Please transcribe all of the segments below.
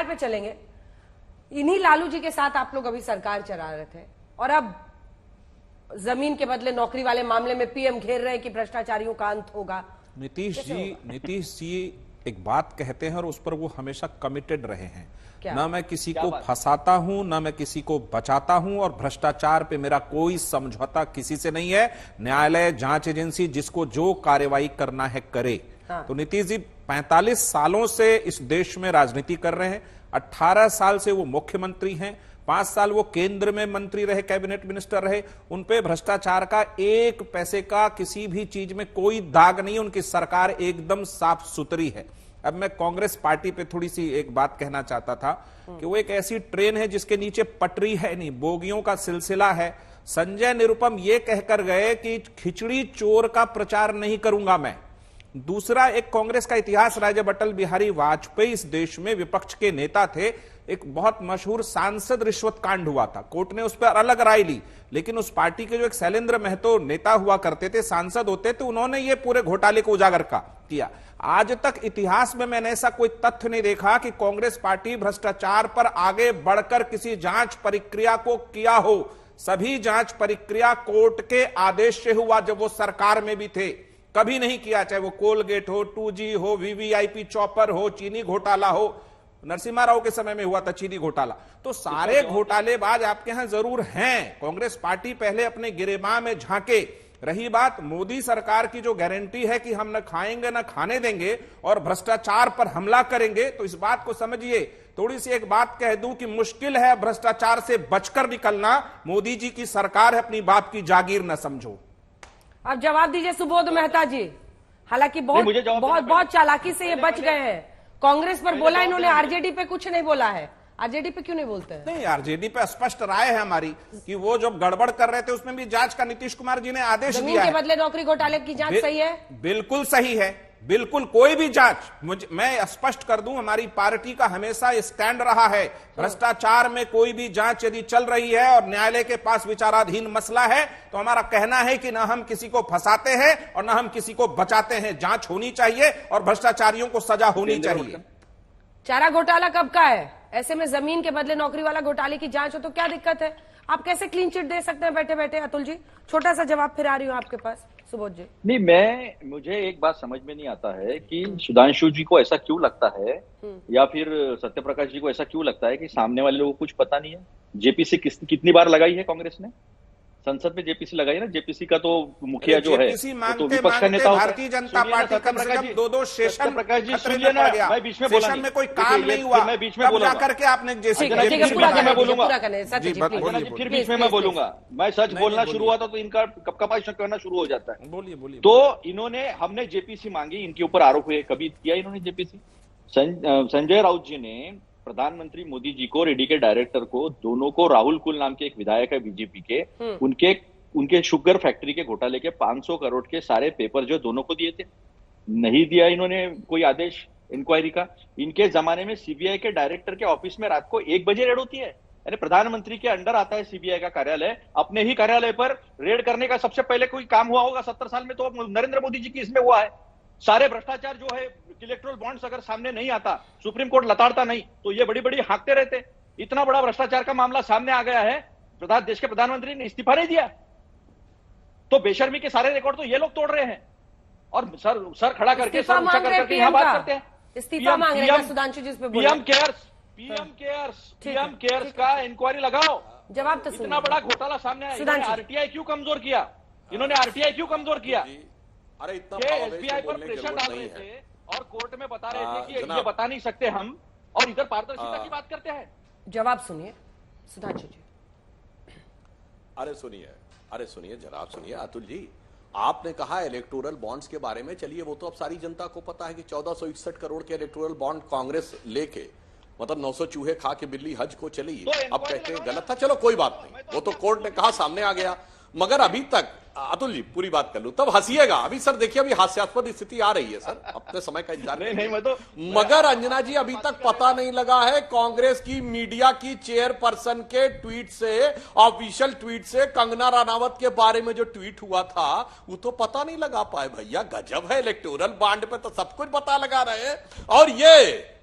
FIR पे चलेंगे। इन्हीं लालू जी के साथ आप लोग अभी सरकार चला रहे थे और अब जमीन के बदले नौकरी वाले मामले में पीएम घेर रहे हैं कि भ्रष्टाचारियों का अंत होगा। नीतीश जी एक बात कहते हैं और उस पर वो हमेशा कमिटेड रहे हैं। ना मैं किसी को फंसाता हूं, ना मैं किसी को बचाता हूं, और भ्रष्टाचार पे मेरा कोई समझौता किसी से नहीं है। न्यायालय, जांच एजेंसी जिसको जो कार्रवाई करना है करे। हाँ। तो नीतीश जी 45 सालों से इस देश में राजनीति कर रहे हैं। 18 साल से वो मुख्यमंत्री हैं, 5 साल वो केंद्र में मंत्री रहे, कैबिनेट मिनिस्टर रहे। उन पे भ्रष्टाचार का एक पैसे का किसी भी चीज में कोई दाग नहीं। उनकी सरकार एकदम साफ सुथरी है। अब मैं कांग्रेस पार्टी पे थोड़ी सी एक बात कहना चाहता था कि वो एक ऐसी ट्रेन है जिसके नीचे पटरी है नहीं, बोगियों का सिलसिला है। संजय निरुपम ये कहकर गए कि खिचड़ी चोर का प्रचार नहीं करूंगा मैं। दूसरा, एक कांग्रेस का इतिहास रहा है, जब अटल बिहारी वाजपेयी इस देश में विपक्ष के नेता थे, एक बहुत मशहूर सांसद रिश्वत कांड हुआ था। कोर्ट ने उस पर अलग राय ली, लेकिन उस पार्टी के जो एक शैलेंद्र महतो नेता हुआ करते थे, सांसद होते थे, उन्होंने ये पूरे घोटाले को उजागर किया। आज तक इतिहास में मैंने ऐसा कोई तथ्य नहीं देखा कि कांग्रेस पार्टी भ्रष्टाचार पर आगे बढ़कर किसी जांच प्रक्रिया को किया हो। सभी जांच प्रक्रिया कोर्ट के आदेश से हुआ जब वो सरकार में भी थे। कभी नहीं किया, चाहे वो कोलगेट हो, 2G हो, वीवीआईपी चॉपर हो, चीनी घोटाला हो। नरसिम्हा राव के समय में हुआ था चीनी घोटाला। तो सारे घोटालेबाज आपके यहां जरूर हैं। कांग्रेस पार्टी पहले अपने गिरेबान में झांके। रही बात मोदी सरकार की जो गारंटी है कि हम न खाएंगे न खाने देंगे और भ्रष्टाचार पर हमला करेंगे, तो इस बात को समझिए। थोड़ी सी एक बात कह दूं कि मुश्किल है भ्रष्टाचार से बचकर निकलना। मोदी जी की सरकार है, अपनी बाप की जागीर न समझो। अब जवाब दीजिए सुबोध मेहता जी। हालांकि बहुत चालाकी से ये बच गए हैं। कांग्रेस पर बोला इन्होंने, आरजेडी पे कुछ नहीं बोला है। आरजेडी पे क्यों नहीं बोलते हैं? नहीं, आरजेडी पे स्पष्ट राय है हमारी कि वो जब गड़बड़ कर रहे थे उसमें भी जांच का नीतीश कुमार जी ने आदेश दिया है। के बदले नौकरी घोटाले की जांच सही है? बिल्कुल सही है, बिल्कुल। कोई भी जांच, मैं स्पष्ट कर दूं, हमारी पार्टी का हमेशा स्टैंड रहा है, भ्रष्टाचार में कोई भी जांच यदि चल रही है और न्यायालय के पास विचाराधीन मसला है, तो हमारा कहना है कि ना हम किसी को फंसाते हैं और ना हम किसी को बचाते हैं। जांच होनी चाहिए और भ्रष्टाचारियों को सजा होनी चाहिए। चारा घोटाला कब का है? ऐसे में जमीन के बदले नौकरी वाला घोटाले की जांच हो तो क्या दिक्कत है? आप कैसे क्लीन चिट दे सकते हैं बैठे बैठे? अतुल जी, छोटा सा जवाब फिर आ रही हूँ आपके पास। सुबोध जी। नहीं, मुझे एक बात समझ में नहीं आता है कि सुधांशु जी को ऐसा क्यों लगता है या फिर सत्यप्रकाश जी को ऐसा क्यों लगता है कि सामने वाले लोगों को कुछ पता नहीं है। जेपीसी कितनी बार लगाई है कांग्रेस ने? संसद में जेपीसी लगाई ना। जेपीसी का तो मुखिया जो है तो विपक्ष का नेता भारतीय जनता पार्टी कम से कम 2 सेशन प्रकाश जी सुनिए ना, मैं बीच में बोला, में कोई काम नहीं हुआ, मैं बीच में बोला करके आपने मैं बोलूंगा, फिर बीच में मैं बोलूंगा। मैं सच बोलना शुरू हुआ था तो इनका कपकपा करना शुरू हो जाता है। बोलिए। तो इन्होंने, हमने जेपीसी मांगी, इनके ऊपर आरोप हुए, कभी किया इन्होंने जेपीसी? संजय राउत जी ने प्रधानमंत्री मोदी जी को, रेड्डी के डायरेक्टर को, दोनों को, राहुल कुल नाम के एक विधायक है बीजेपी के, उनके शुगर फैक्ट्री के घोटाले के 500 करोड़ के सारे पेपर जो दोनों को दिए थे, नहीं दिया इन्होंने कोई आदेश इंक्वायरी का। इनके जमाने में सीबीआई के डायरेक्टर के ऑफिस में रात को 1 बजे रेड होती है। यानी प्रधानमंत्री के अंडर आता है सीबीआई का कार्यालय। अपने ही कार्यालय पर रेड करने का सबसे पहले कोई काम हुआ होगा 70 साल में तो नरेंद्र मोदी जी की इसमें हुआ है। सारे भ्रष्टाचार जो है, इलेक्ट्रोल बॉन्ड्स अगर सामने नहीं आता, सुप्रीम कोर्ट लताड़ता नहीं, तो ये बड़ी बड़ी हाँकते रहते। इतना बड़ा भ्रष्टाचार का मामला सामने आ गया है, देश के प्रधानमंत्री ने इस्तीफा नहीं दिया, तो बेशर्मी के सारे रिकॉर्ड तो ये लोग तोड़ रहे हैं और सर खड़ा करके, सर ऊंचा करके यहां बात करते हैं। इस्तीफा मांग रहे हैं सुधांशु जी, पीएम केयर्स का इंक्वायरी लगाओ। जवाब तो इतना बड़ा घोटाला सामने आया, आरटीआई क्यों कमजोर किया? इन्होंने आरटीआई क्यों कमजोर किया? अरे इतना एसबीआई पर प्रेशर डाल रहे थे और कोर्ट में बता रहे थे कि ये बता नहीं सकते हम, और इधर पारदर्शिता की बात करते हैं। जवाब सुनिए सुधांशु जी। अरे सुनिए जरा, आप सुनिए अतुल जी। आपने कहा इलेक्टोरल बॉन्ड्स के बारे में, चलिए वो तो अब सारी जनता को पता है कि 1461 करोड़ के इलेक्टोरल बॉन्ड कांग्रेस लेके, मतलब 900 चूहे खा के बिल्ली हज को चली। अब कहते हैं गलत था, चलो कोई बात नहीं, वो तो कोर्ट ने कहा, सामने आ गया। मगर अभी तक, अतुल जी पूरी बात कर लूं तब हंसिएगा। अभी सर देखिए, अभी हास्यास्पद स्थिति आ रही है सर, अपने समय का इंतजार नहीं मैं तो। मगर अंजना जी, अभी तक पता नहीं लगा है कांग्रेस की मीडिया की चेयरपर्सन के ट्वीट से, ऑफिशियल ट्वीट से, कंगना रनावत के बारे में जो ट्वीट हुआ था वो तो पता नहीं लगा पाए। भैया गजब है, इलेक्टोरल बॉन्ड पे तो सब कुछ पता लगा रहे हैं। और ये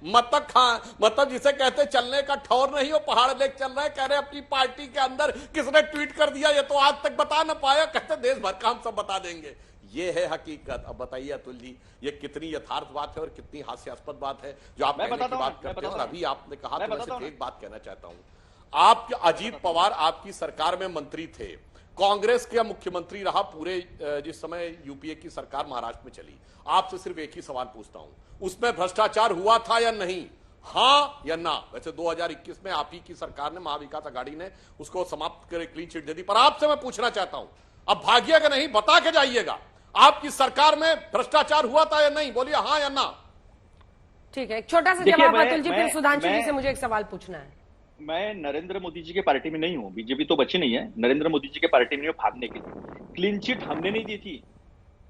मतलब जिसे कहते चलने का ठौर नहीं, वो पहाड़ लेके चल रहा है। कह रहे अपनी पार्टी के अंदर किसने ट्वीट कर दिया ये तो आज तक बता ना पाया, कहते देश भर का हम सब बता देंगे। ये है हकीकत। अब बताइए अतुल जी, ये कितनी यथार्थ बात है और कितनी हास्यास्पद बात है जो आप कहने की बात करते हैं। और अभी आपने कहा तो मैं सिर्फ एक बात कहना चाहता हूं, आप अजीत पवार आपकी सरकार में मंत्री थे, कांग्रेस का मुख्यमंत्री रहा पूरे जिस समय यूपीए की सरकार महाराष्ट्र में चली। आपसे सिर्फ एक ही सवाल पूछता हूं, उसमें भ्रष्टाचार हुआ था या नहीं, हां या ना? वैसे 2021 में आप ही की सरकार ने, महाविकास आघाड़ी ने उसको समाप्त कर क्लीन चिट दे दी, पर आपसे मैं पूछना चाहता हूं, अब भागिएगा नहीं, बता के जाइएगा, आपकी सरकार में भ्रष्टाचार हुआ था या नहीं? बोलिए हां या ना। ठीक है, एक छोटा सा जवाब अतुल जी, फिर सुधांशु जी से मुझे एक सवाल पूछना है। मैं नरेंद्र मोदी जी के पार्टी में नहीं हूं, बीजेपी तो बची नहीं है, नरेंद्र मोदी जी के पार्टी में भागने के लिए क्लीन चिट हमने नहीं दी थी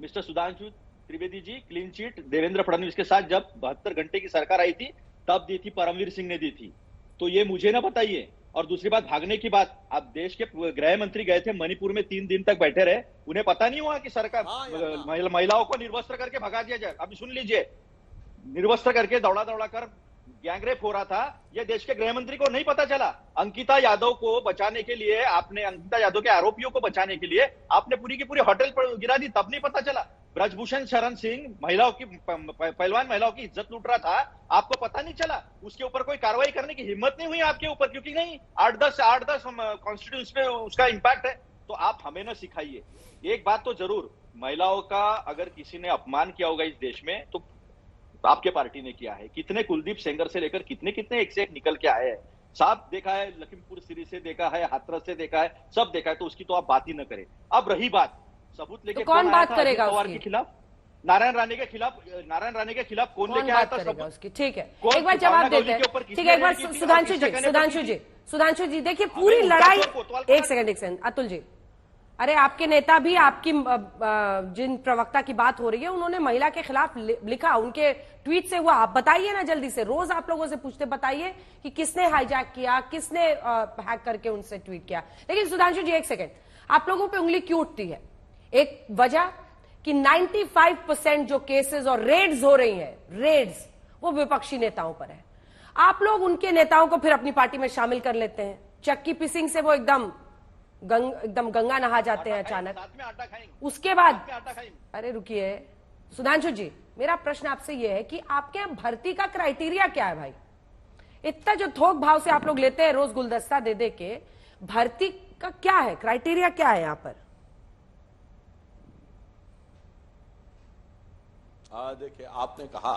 mister Sudhanshu Trivedi ji. Clean chit Devendra Fadnavis के साथ जब 72 घंटे की सरकार आई थी तब दी थी, परमवीर सिंह ने दी थी, तो ये मुझे ना बताइए। और दूसरी बात, भागने की बात, आप देश के गृह मंत्री गए थे मणिपुर में, 3 दिन तक बैठे रहे, उन्हें पता नहीं हुआ कि सरकार महिलाओं को निर्वस्त्र करके भगा दिया जाए। अभी सुन लीजिए, निर्वस्त्र करके दौड़ा दौड़ा कर गैंगरेप हो रहा था, यह देश के गृह मंत्री को नहीं पता चला। अंकिता यादव को बचाने के लिए आपने, अंकिता यादव के आरोपियों को बचाने के लिए आपने पूरी की पूरी होटल पर गिरा दी, तब नहीं पता चला। ब्रजभूषण शरण सिंह महिलाओं की, पहलवान महिलाओं की इज्जत लूट रहा था, आपको पता नहीं चला, उसके ऊपर कोई कार्रवाई करने की हिम्मत नहीं हुई आपके ऊपर, क्योंकि नहीं 8-10 कॉन्स्टिट्यूंस पे उसका इंपैक्ट है। तो आप हमें ना सिखाइए। एक बात तो जरूर, महिलाओं का अगर किसी ने अपमान किया होगा इस देश में तो आपके पार्टी ने किया है। कितने कुलदीप सेंगर से लेकर कितने कितने एक से एक निकल के आए हैं, साफ देखा है, लखीमपुर सीरी से देखा है, हाथरस से देखा है, सब देखा है, तो उसकी तो आप बात ही न करें। अब रही बात, सबूत लेके तो कौन बात करेगा पवार के खिलाफ, नारायण राणे के खिलाफ कौन लेके आया था सबूत? उसकी ठीक है, एक बार जवाब देते हैं। ठीक है, एक बार सुधांशु जी देखिए, पूरी लड़ाई, एक सेकंड अतुल जी, अरे आपके नेता भी, आपकी जिन प्रवक्ता की बात हो रही है उन्होंने महिला के खिलाफ लिखा, उनके ट्वीट से हुआ। आप बताइए ना जल्दी से, रोज आप लोगों से पूछते, बताइए कि किसने हाईजैक किया, किसने हैक करके उनसे ट्वीट किया। लेकिन सुधांशु जी एक सेकंड, आप लोगों पे उंगली क्यों उठती है? एक वजह कि 95% जो केसेस और रेड्स हो रही हैं, रेड्स वो विपक्षी नेताओं पर है। आप लोग उनके नेताओं को फिर अपनी पार्टी में शामिल कर लेते हैं, चक्की पिसिंग से वो एकदम गंगा नहा जाते हैं अचानक। उसके बाद, अरे रुकिए सुधांशु जी, मेरा प्रश्न आपसे यह है कि आपके यहां भर्ती का क्राइटेरिया क्या है भाई? इतना जो थोक भाव से आप लोग लेते हैं रोज गुलदस्ता दे दे के, भर्ती का क्या है, क्राइटेरिया क्या है यहां पर? देखिए, आपने कहा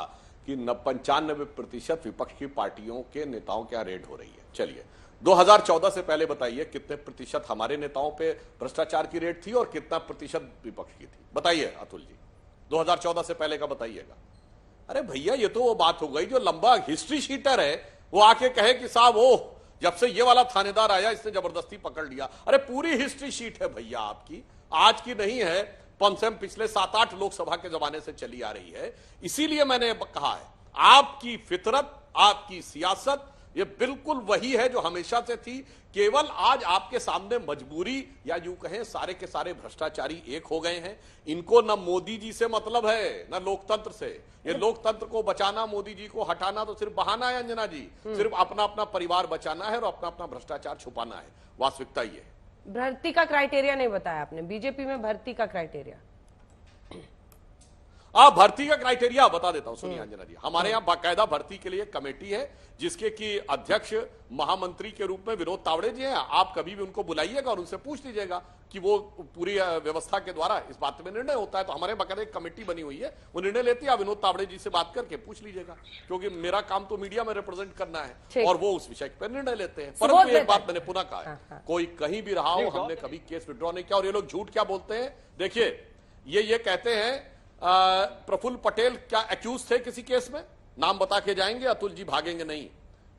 कि 95% विपक्ष की पार्टियों के नेताओं के यहां रेड हो रही है। चलिए, 2014 से पहले बताइए कितने प्रतिशत हमारे नेताओं पे भ्रष्टाचार की रेट थी और कितना प्रतिशत विपक्ष की थी? बताइए अतुल जी, 2014 से पहले का बताइएगा। अरे भैया, ये तो वो बात हो गई जो लंबा हिस्ट्री शीटर है वो आके कहे कि साहब ओह, जब से ये वाला थानेदार आया इसने जबरदस्ती पकड़ लिया। अरे पूरी हिस्ट्री शीट है भैया आपकी, आज की नहीं है, कम से कम पिछले 7-8 लोकसभा के जमाने से चली आ रही है। इसीलिए मैंने कहा है, आपकी फितरत, आपकी सियासत ये बिल्कुल वही है जो हमेशा से थी। केवल आज आपके सामने मजबूरी या यूं कहें सारे के सारे भ्रष्टाचारी एक हो गए हैं। इनको न मोदी जी से मतलब है न लोकतंत्र से। ये लोकतंत्र को बचाना, मोदी जी को हटाना तो सिर्फ बहाना है अंजना जी, सिर्फ अपना अपना परिवार बचाना है और अपना अपना भ्रष्टाचार छुपाना है। वास्तविकता ये है। भर्ती का क्राइटेरिया नहीं बताया आपने, बीजेपी में भर्ती का क्राइटेरिया। भर्ती का क्राइटेरिया बता देता हूं, सुनिए अंजना जी, हमारे यहाँ बाकायदा भर्ती के लिए कमेटी है जिसके कि अध्यक्ष महामंत्री के रूप में विनोद तावड़े जी हैं। आप कभी भी उनको बुलाइएगा और उनसे पूछ लीजिएगा कि वो पूरी व्यवस्था के द्वारा इस बात में निर्णय होता है। तो हमारे बाकायदा एक कमेटी बनी हुई है, वो निर्णय लेती है। आप विनोद तावड़े जी से बात करके पूछ लीजिएगा, क्योंकि मेरा काम तो मीडिया में रिप्रेजेंट करना है और वो उस विषय पर निर्णय लेते हैं। परंतु एक बात मैंने पुनः कहा है, कोई कहीं भी रहा हो, हमने कभी केस विड्रॉ नहीं किया। और ये लोग झूठ क्या बोलते हैं, देखिए ये कहते हैं प्रफुल्ल पटेल क्या एक्यूज थे किसी केस में, नाम बता के जाएंगे, अतुल जी भागेंगे नहीं।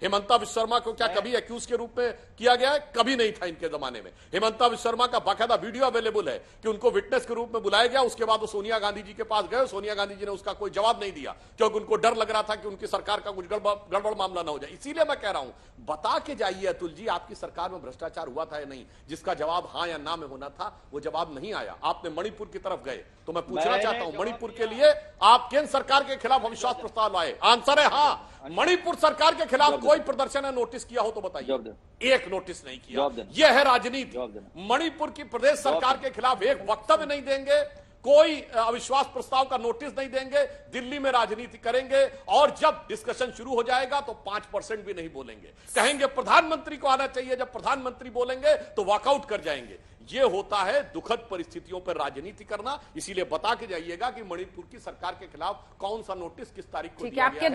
हेमंता विश्व शर्मा को क्या कभी एक्यूज के रूप में किया गया है? कभी नहीं था इनके जमाने में। हेमंता विश्व शर्मा का बाकायदा वीडियो अवेलेबल है कि उनको विटनेस के रूप में बुलाया गया, उसके बाद वो सोनिया गांधी जी के पास गए, सोनिया गांधी जी ने उसका कोई जवाब नहीं दिया क्योंकि उनको डर लग रहा था कि उनकी सरकार का कुछ गड़बड़ मामला ना हो जाए। इसीलिए मैं कह रहा हूं, बता के जाइए अतुल जी, आपकी सरकार में भ्रष्टाचार हुआ था या नहीं? जिसका जवाब हां या ना में होना था वो जवाब नहीं आया। आपने मणिपुर की तरफ गए, तो मैं पूछना चाहता हूं, मणिपुर के लिए आप केंद्र सरकार के खिलाफ अविश्वास प्रस्ताव लाए, आंसर है हां। मणिपुर सरकार के खिलाफ कोई प्रदर्शन या नोटिस किया हो तो बताइए। एक नोटिस नहीं किया। यह है राजनीति। मणिपुर की प्रदेश सरकार के खिलाफ एक वक्तव्य नहीं देंगे, कोई अविश्वास प्रस्ताव का नोटिस नहीं देंगे, दिल्ली में राजनीति करेंगे और जब डिस्कशन शुरू हो जाएगा तो 5% भी नहीं बोलेंगे, कहेंगे प्रधानमंत्री को आना चाहिए, जब प्रधानमंत्री बोलेंगे तो वॉकआउट कर जाएंगे। ये होता है दुखद परिस्थितियों पर राजनीति करना। इसीलिए बता के जाइएगा कि मणिपुर की सरकार के खिलाफ कौन सा नोटिस किस तारीख को दिया गया है।